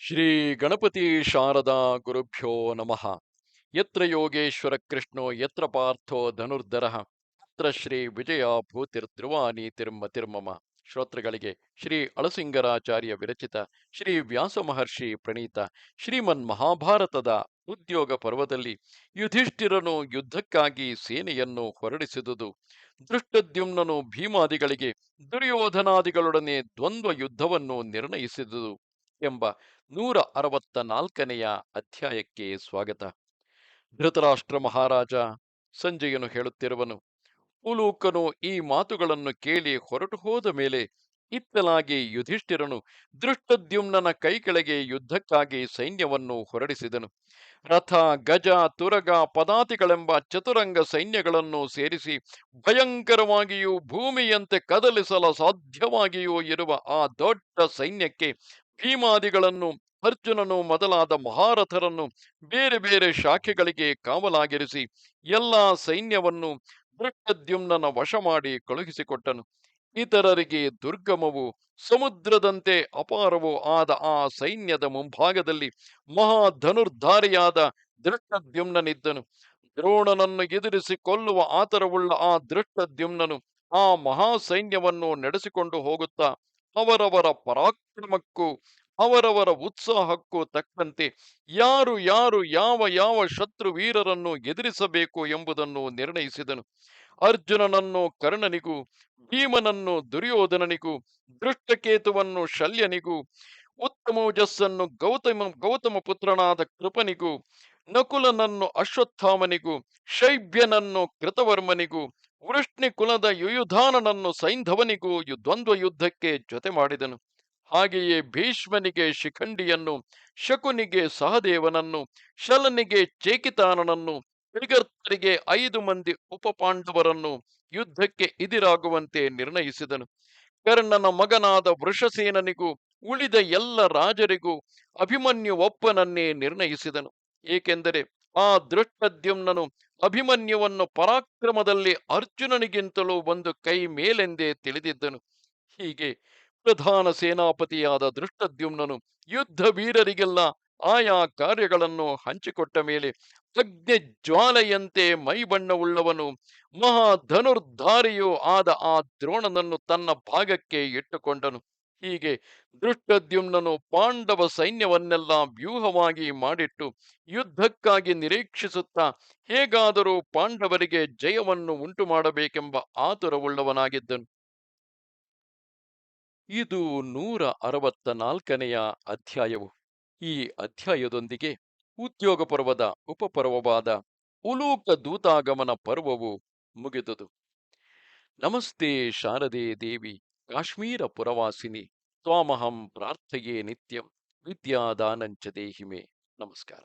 ಶ್ರೀ ಗಣಪತಿ ಶಾರದಾ ಗುರುಭ್ಯೋ ನಮಃ. ಯತ್ರ ಯೋಗೇಶ್ವರ ಕೃಷ್ಣೋ ಯತ್ರ ಪಾರ್ಥೋ ಧನುರ್ಧರಃ ಯತ್ರ ಶ್ರೀ ವಿಜಯ ಭೂತಿರ್ಧ್ರುವ ನೀತಿರ್ಮತಿರ್ಮಮ. ಶ್ರೋತೃಗಳಿಗೆ ಶ್ರೀ ಅಳಸಿಂಗರಾಚಾರ್ಯ ವಿರಚಿತ ಶ್ರೀ ವ್ಯಾಸ ಮಹರ್ಷಿ ಪ್ರಣೀತ ಶ್ರೀಮನ್ ಮಹಾಭಾರತದ ಉದ್ಯೋಗ ಪರ್ವದಲ್ಲಿ ಯುಧಿಷ್ಠಿರನು ಯುದ್ಧಕ್ಕಾಗಿ ಸೇನೆಯನ್ನು ಹೊರಡಿಸಿದುದು, ದೃಷ್ಟದ್ಯುಮ್ನನು ಭೀಮಾದಿಗಳಿಗೆ ದುರ್ಯೋಧನಾದಿಗಳೊಡನೆ ದ್ವಂದ್ವ ಯುದ್ಧವನ್ನು ನಿರ್ಣಯಿಸಿದುದು ಎಂಬ 164ನೆಯ ಅಧ್ಯಾಯಕ್ಕೆ ಸ್ವಾಗತ. ಧೃತರಾಷ್ಟ್ರ ಮಹಾರಾಜ ಸಂಜಯನು ಹೇಳುತ್ತಿರುವನು. ಉಲೂಕನು ಈ ಮಾತುಗಳನ್ನು ಕೇಳಿ ಹೊರಟು ಹೋದ ಮೇಲೆ ಇತ್ತಲಾಗಿ ಯುಧಿಷ್ಠಿರನು ದೃಷ್ಟದ್ಯುಮ್ನನ ಕೈ ಕೆಳಗೆ ಯುದ್ಧಕ್ಕಾಗಿ ಸೈನ್ಯವನ್ನು ಹೊರಡಿಸಿದನು. ರಥ, ಗಜ, ತುರಗ, ಪದಾತಿಗಳೆಂಬ ಚತುರಂಗ ಸೈನ್ಯಗಳನ್ನು ಸೇರಿಸಿ ಭಯಂಕರವಾಗಿಯೂ ಭೂಮಿಯಂತೆ ಕದಲಿಸಲು ಸಾಧ್ಯವಾಗಿಯೂ ಇರುವ ಆ ದೊಡ್ಡ ಸೈನ್ಯಕ್ಕೆ ಭೀಮಾದಿಗಳನ್ನು, ಅರ್ಜುನನು ಮೊದಲಾದ ಮಹಾರಥರನ್ನು ಬೇರೆ ಬೇರೆ ಶಾಖೆಗಳಿಗೆ ಕಾವಲಾಗಿರಿಸಿ ಎಲ್ಲಾ ಸೈನ್ಯವನ್ನು ದೃಷ್ಟದ್ಯುಮ್ನನ ವಶ ಮಾಡಿ ಕಳುಹಿಸಿಕೊಟ್ಟನು. ಇತರರಿಗೆ ದುರ್ಗಮವು ಸಮುದ್ರದಂತೆ ಅಪಾರವೂ ಆದ ಆ ಸೈನ್ಯದ ಮುಂಭಾಗದಲ್ಲಿ ಮಹಾಧನುರ್ಧಾರಿಯಾದ ದೃಷ್ಟದ್ಯುಮ್ನನಿದ್ದನು. ದ್ರೋಣನನ್ನು ಎದುರಿಸಿ ಕೊಲ್ಲುವ ಆತರವುಳ್ಳ ಆ ದೃಷ್ಟದ್ಯುಮ್ನನು ಆ ಮಹಾಸೈನ್ಯವನ್ನು ನಡೆಸಿಕೊಂಡು ಹೋಗುತ್ತಾ ಅವರವರ ಪರಾಕ್ರಮಕ್ಕೂ ಅವರವರ ಉತ್ಸಾಹಕ್ಕೂ ತಕ್ಕಂತೆ ಯಾರು ಯಾರು ಯಾವ ಯಾವ ಶತ್ರು ವೀರರನ್ನು ಎದುರಿಸಬೇಕು ಎಂಬುದನ್ನು ನಿರ್ಣಯಿಸಿದನು. ಅರ್ಜುನನನ್ನು ಕರ್ಣನಿಗೂ, ಭೀಮನನ್ನು ದುರ್ಯೋಧನನಿಗೂ, ದೃಷ್ಟಕೇತುವನ್ನು ಶಲ್ಯನಿಗೂ, ಉತ್ತಮೋಜಸ್ಸನ್ನು ಗೌತಮ ಪುತ್ರನಾದ ಕೃಪನಿಗೂ, ನಕುಲನನ್ನು ಅಶ್ವತ್ಥಾಮನಿಗೂ, ಶೈಬ್ಯನನ್ನು ಕೃತವರ್ಮನಿಗೂ, ವೃಷ್ಣಿ ಕುಲದ ಯುಯುಧಾನನನ್ನು ಸೈಂಧವನಿಗೂ ದ್ವಂದ್ವ ಯುದ್ಧಕ್ಕೆ ಜೊತೆ ಮಾಡಿದನು. ಹಾಗೆಯೇ ಭೀಷ್ಮನಿಗೆ ಶಿಖಂಡಿಯನ್ನು, ಶಕುನಿಗೆ ಸಹದೇವನನ್ನು, ಶಲನಿಗೆ ಚೇಕಿತಾನನನ್ನು, ತ್ರಿಗರ್ತರಿಗೆ 5 ಮಂದಿ ಉಪಪಾಂಡವರನ್ನು ಯುದ್ಧಕ್ಕೆ ಎದುರಾಗುವಂತೆ ನಿರ್ಣಯಿಸಿದನು. ಕರ್ಣನ ಮಗನಾದ ವೃಷಸೇನನಿಗೂ ಉಳಿದ ಎಲ್ಲ ರಾಜರಿಗೂ ಅಭಿಮನ್ಯು ಒಪ್ಪನನ್ನೇ ನಿರ್ಣಯಿಸಿದನು. ಏಕೆಂದರೆ ಆ ದೃಷ್ಟದ್ಯುಮ್ನನು ಅಭಿಮನ್ಯುವನ್ನು ಪರಾಕ್ರಮದಲ್ಲಿ ಅರ್ಜುನನಿಗಿಂತಲೂ ಒಂದು ಕೈ ಮೇಲೆಂದೇ ತಿಳಿದಿದ್ದನು. ಹೀಗೆ ಪ್ರಧಾನ ಸೇನಾಪತಿಯಾದ ದೃಷ್ಟದ್ಯುಮ್ನನು ಯುದ್ಧ ವೀರರಿಗೆಲ್ಲ ಆಯಾ ಕಾರ್ಯಗಳನ್ನು ಹಂಚಿಕೊಟ್ಟ ಮೇಲೆ ಅಗ್ನಿ ಜ್ವಾಲೆಯಂತೆ ಮೈಬಣ್ಣವುಳ್ಳವನು ಮಹಾಧನುರ್ಧಾರಿಯೂ ಆದ ಆ ದ್ರೋಣನನ್ನು ತನ್ನ ಭಾಗಕ್ಕೆ ಇಟ್ಟುಕೊಂಡನು. ಹೀಗೆ ದೃಷ್ಟದ್ಯುಮ್ನನು ಪಾಂಡವ ಸೈನ್ಯವನ್ನೆಲ್ಲ ವ್ಯೂಹವಾಗಿ ಮಾಡಿಟ್ಟು ಯುದ್ಧಕ್ಕಾಗಿ ನಿರೀಕ್ಷಿಸುತ್ತಾ ಹೇಗಾದರೂ ಪಾಂಡವರಿಗೆ ಜಯವನ್ನು ಉಂಟು ಮಾಡಬೇಕೆಂಬ ಆತುರವುಳ್ಳವನಾಗಿದ್ದನು. ಇದು 164ನೆಯ ಅಧ್ಯಾಯವು. ಈ ಅಧ್ಯಾಯದೊಂದಿಗೆ ಉದ್ಯೋಗ ಪರ್ವದ ಉಪಪರ್ವವಾದ ಉಲೂಕ ದೂತಾಗಮನ ಪರ್ವವು ಮುಗಿದುದು. ನಮಸ್ತೆ ಶಾರದೆ ದೇವಿ ಕಾಶ್ಮೀರ ಪುರವಾಸಿನಿ ತ್ವಾಮಹಂ ಪ್ರಾರ್ಥಯೇ ನಿತ್ಯಂ ವಿದ್ಯಾದಾನಂಚ ದೇಹಿಮೆ. ನಮಸ್ಕಾರ.